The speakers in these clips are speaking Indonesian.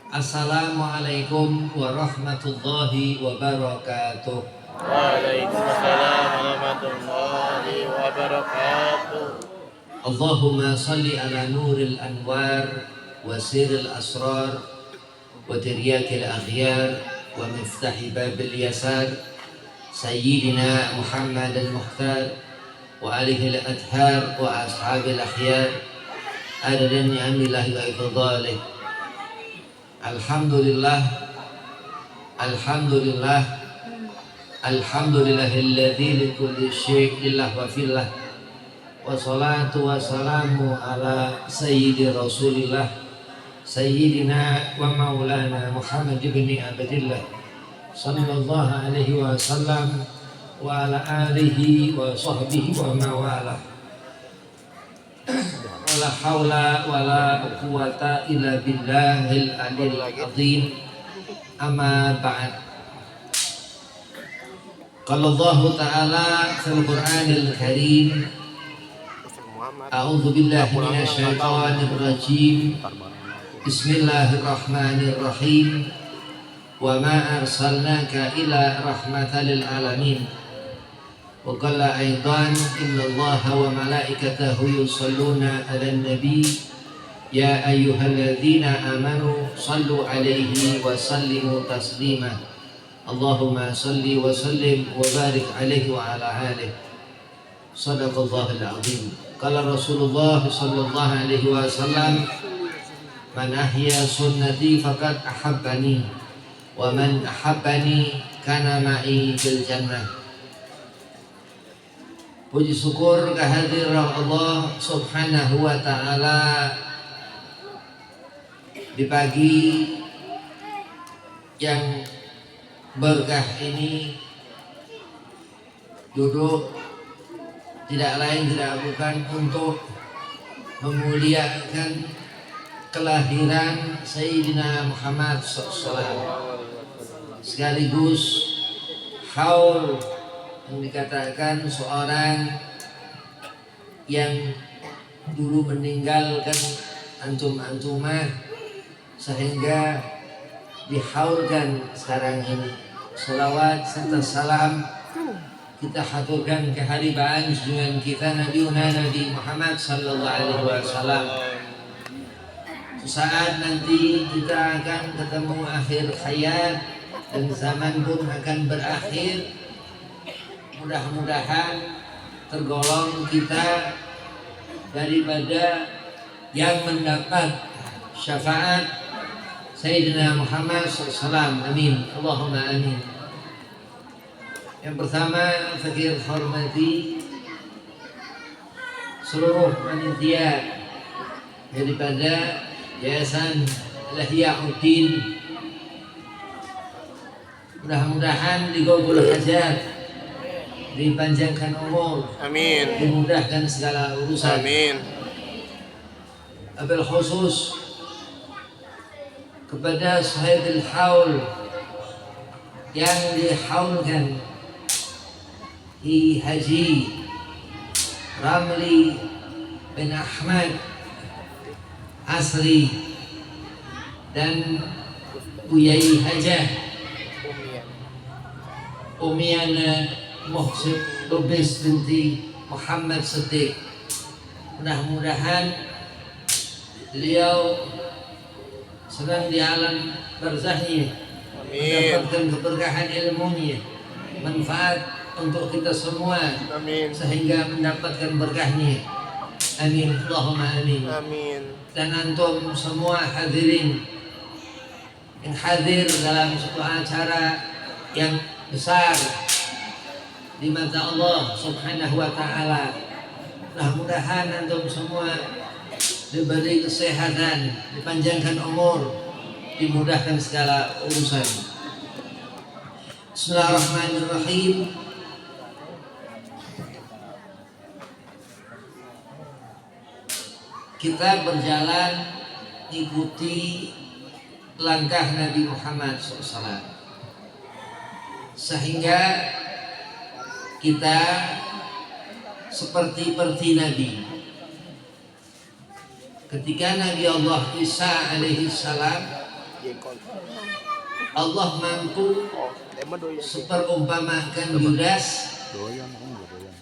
Assalamualaikum warahmatullahi wabarakatuh. Waalaikumsalam warahmatullahi wabarakatuh. Allahumma salli ala nuril anwar wa siril asrar wa tiryakil aghyar wa miftahi babil yasar Sayyidina Muhammad al-Mukhtar wa alihi al-adhar wa ashabil akhyar adadan ni'amillahi wa ifadhalih. Alhamdulillah, alhamdulillah, alhamdulillahilladzi likulli syai'in illah wa fillah. Wassalatu wassalamu ala sayyidi rasulillah sayyidina wa maulana Muhammad ibn Abdillah sallallahu alaihi wasallam wa ala alihi wa sahbihi wa mawalah. Wala haula wala quwata illa billahil aliyil azim. Amma ba'd. Qala Allah Ta'ala fil Qur'anil Karim, A'udzu billahi minasy syaithanir rajim. Bismillahirrahmanirrahim. Wa ma arsalnaka illa rahmatan lil alamin. Wa qala aidan innallaha wa malaikatahu yusholluna 'alan nabi ya ayyuhalladzina amanu shallu 'alaihi wa sallimu taslima. Allahumma salli wa sallim wa barik 'alaihi wa 'ala alihi. Shadaqallahul 'azim. Qala Rasulullah sallallahu alaihi wasallam, man ahya sunnati faqad ahabbani wa man ahabbani kana ma'i fil jannah. Puji syukur kehadiran Allah Subhanahu wa ta'ala di pagi yang berkah ini, duduk tidak lain tidak bukan untuk memuliakan kelahiran Sayyidina Muhammad SAW, sekaligus haul yang dikatakan seorang yang dulu meninggalkan antum-antumah sehingga dihaulkan sekarang ini. Salawat serta salam kita haturkan keharibaan junjungan kita Nabi Muhammad sallallahu alaihi wasallam. Saat nanti kita akan ketemu akhir hayat dan zaman pun akan berakhir. Mudah-mudahan tergolong kita daripada yang mendapat syafaat Sayyidina Muhammad SAW. Amin. Allahumma amin. Yang pertama, fakir hormati seluruh panitia daripada Yayasan Al-Ihya'uddin. Mudah-mudahan digabul hajat, dipanjangkan umur, Amin. dimudahkan segala urusan. Amin. Abil khusus kepada sahibul haul yang dihaulkan Haji Ramli bin Ahmad Asri dan Buyai Hajah Umiana Muhsin Lubis binti Muhammad Siddiq. Mudah-mudahan beliau sedang di alam barzahnya, mendapatkan keberkahan ilmunya, manfaat untuk kita semua. Amin. Sehingga mendapatkan berkahnya. Amin. Allahumma amin. Amin. Dan antum semua hadirin yang hadir dalam suatu acara yang besar di mata Allah Subhanahu wa ta'ala. Mudah-mudahan antum semua diberi kesehatan, dipanjangkan umur, dimudahkan segala urusan. Bismillahirrahmanirrahim. Kita berjalan ikuti langkah Nabi Muhammad SAW, sehingga kita seperti Nabi. Ketika Nabi Allah Isa alaihi salam Jengkol. Allah mampu Oh, emang doyan. seperumpamakan Yudas Doyan, doyan.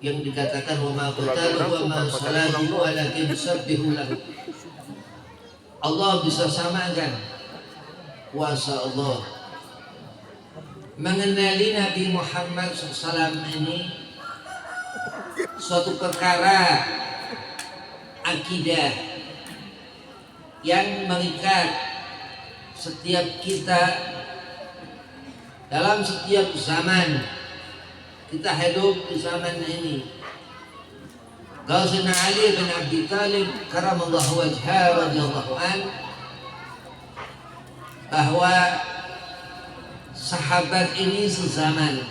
yang dikatakan wa ma qatalu wa ma salatu walakin sabbihu lahu. Allah bisa samakan kuasa Allah. Mengenali Nabi Muhammad SAW ini suatu perkara akidah yang mengikat setiap kita dalam setiap zaman. Kita hidup di zaman ini. Ghausana Ali bin Abi Thalib karamallahu wajhahu radhiyallahu an, bahwa sahabat ini sezaman.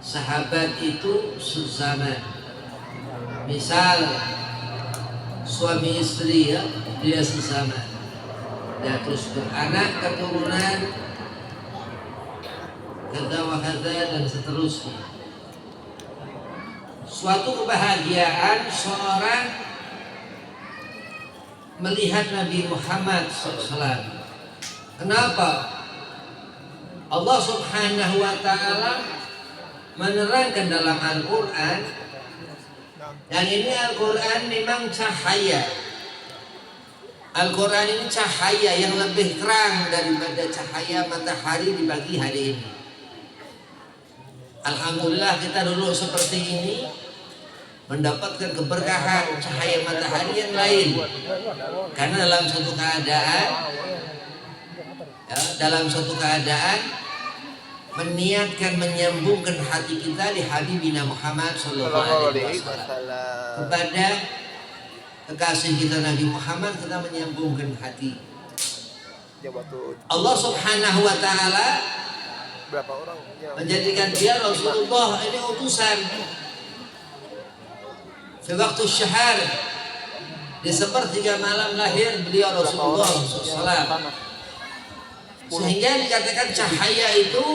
Sahabat itu sezaman. Misal suami istri ya, dia sezaman. Dia terus beranak keturunan kata wakata dan seterusnya. Suatu kebahagiaan seorang melihat Nabi Muhammad SAW. Kenapa? Allah Subhanahu wa Ta'ala menerangkan dalam Al-Quran, yang ini Al-Quran memang cahaya. Al-Quran ini cahaya yang lebih terang daripada cahaya matahari di pagi hari ini. Alhamdulillah kita dulu seperti ini mendapatkan keberkahan cahaya matahari yang lain. Karena dalam suatu keadaan meniatkan menyambungkan hati kita di Habibina Muhammad sallallahu alaihi wasallam. Kepada kekasih kita Nabi Muhammad kita menyambungkan hati. Allah Subhanahu wa Ta'ala menjadikan dia Rasulullah ini utusan. Di waktu syahar di sepertiga malam lahir beliau Rasulullah SAW, sehingga dikatakan cahaya itu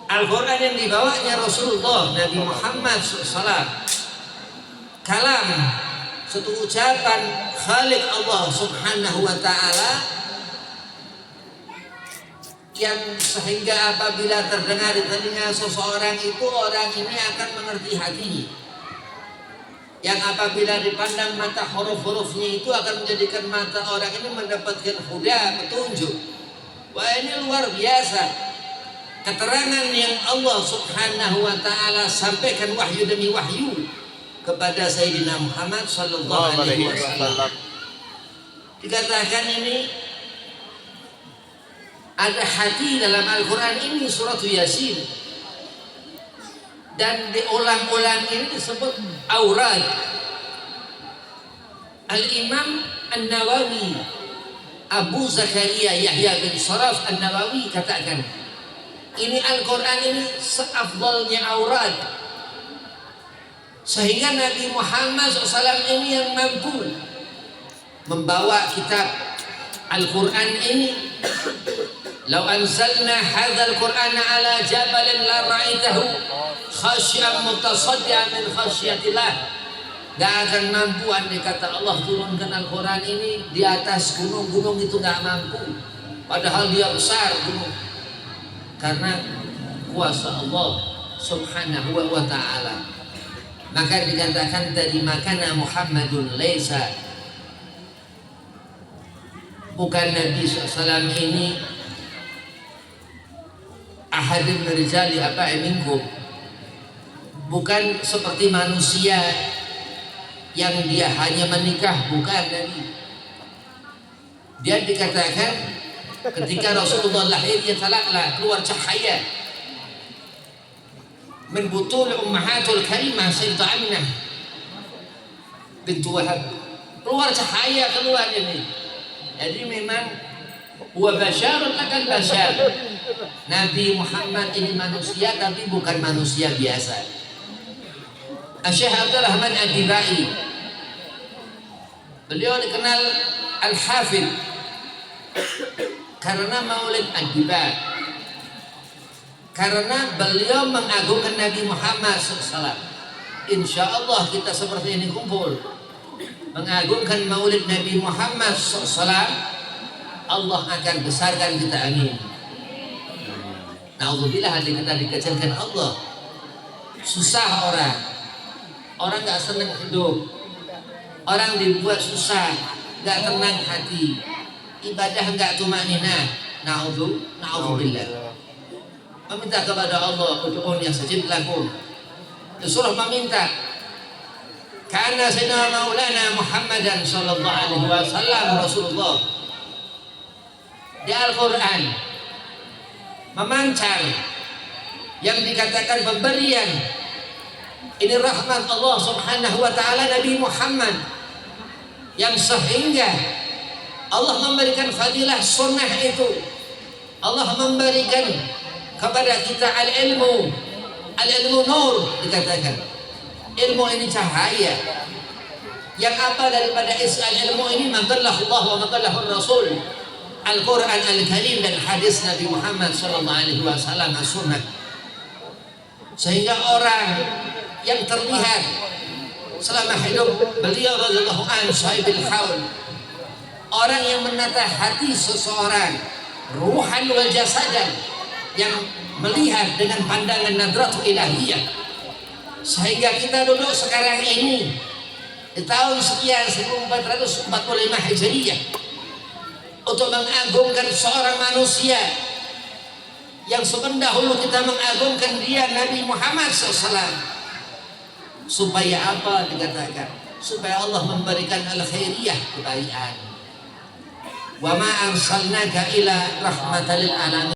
Al-Quran yang dibawanya Rasulullah Nabi Muhammad SAW. Kalam, satu ucapan Khalik Allah Subhanahu wa Ta'ala, yang sehingga apabila terdengar di telinga seseorang itu, orang ini akan mengerti hatinya. Yang apabila dipandang mata huruf-hurufnya itu akan menjadikan mata orang ini mendapatkan huda, petunjuk. Wah, ini luar biasa. Keterangan yang Allah Subhanahu wa Ta'ala sampaikan wahyu demi wahyu kepada Sayyidina Muhammad sallallahu alaihi wasallam. Dikatakan ini ada hati dalam Al-Quran ini, surat Yasin, dan diulang-ulang ini disebut aurad. Al-Imam An-Nawawi, Abu Zakaria Yahya bin Sharaf An-Nawawi katakan, ini Al-Quran ini seafdalnya aurad, sehingga Nabi Muhammad SAW ini yang mampu membawa kitab Al-Quran ini. Lau anzalna hadzal Qur'ana ala jabalin la ra'aitahu khasyi'an mutasaddian min khasyatillah. Gak akan mampu andai kata Allah turunkan Al-Quran ini di atas gunung-gunung, itu gak mampu. Padahal dia besar gunung. Karena kuasa Allah Subhanahu wa Ta'ala. Maka dikatakan tadi, makana Muhammadun laisa, bukan Nabi SAW ini ahadin merijali apa minkum, bukan seperti manusia yang dia hanya menikah, bukan Nabi. Dia dikatakan ketika Rasulullah lahir, dia talaklah keluar cahaya min butul ummahatul karimah Sayyidah Aminah bintu Wahab, keluar cahaya keluar ini. Jadi memang wa basyarun lakal basyar. Nabi Muhammad ini manusia, tapi bukan manusia biasa. Syekh Abdul Rahman Ad-Dibai, beliau dikenal Al-Hafidh karena Maulid Ad-Dibai, karena beliau mengagungkan Nabi Muhammad SAW. Insya Allah kita seperti ini kumpul mengagungkan maulid Nabi Muhammad SAW, Allah akan besarkan kita, amin. Na'udzubillah, hati kita dikecilkan Allah. Susah orang gak senang hidup, orang dibuat susah, gak tenang hati, ibadah gak tumanina. Na'udzubillah. Meminta kepada Allah, ud'un yastajib lakum. Surah meminta, karena Sayyidina Maulana Muhammadan sallallahu alaihi wasallam Rasulullah di Al-Quran memancar yang dikatakan pemberian ini rahmat Allah subhanahu wa ta'ala Nabi Muhammad, yang sehingga Allah memberikan fadilah sunnah itu. Allah memberikan kepada kita al-ilmu nur, dikatakan ilmu ini cahaya. Yang apa daripada ilmu ini? Madallahu Allah wa madallahu Rasul, Al-Quran Al-Karim dan hadis Nabi Muhammad sallallahu alaihi wasallam, as-sunnah. Sehingga orang yang terlihat selama hidup beliau radhiyallahu anhu sahibul haul, orang yang menata hati seseorang ruhan wal jasadan, yang melihat dengan pandangan nadratu ilahiyah, sehingga kita duduk sekarang ini di tahun sekian 1445 Hijriyah untuk mengagungkan seorang manusia yang sebendahulu kita mengagungkan dia, Nabi Muhammad SAW. Supaya apa dikatakan? Supaya Allah memberikan al-khairiyah, kebaikan. Wa ma arsalnaka ila rahmatan lil alamin.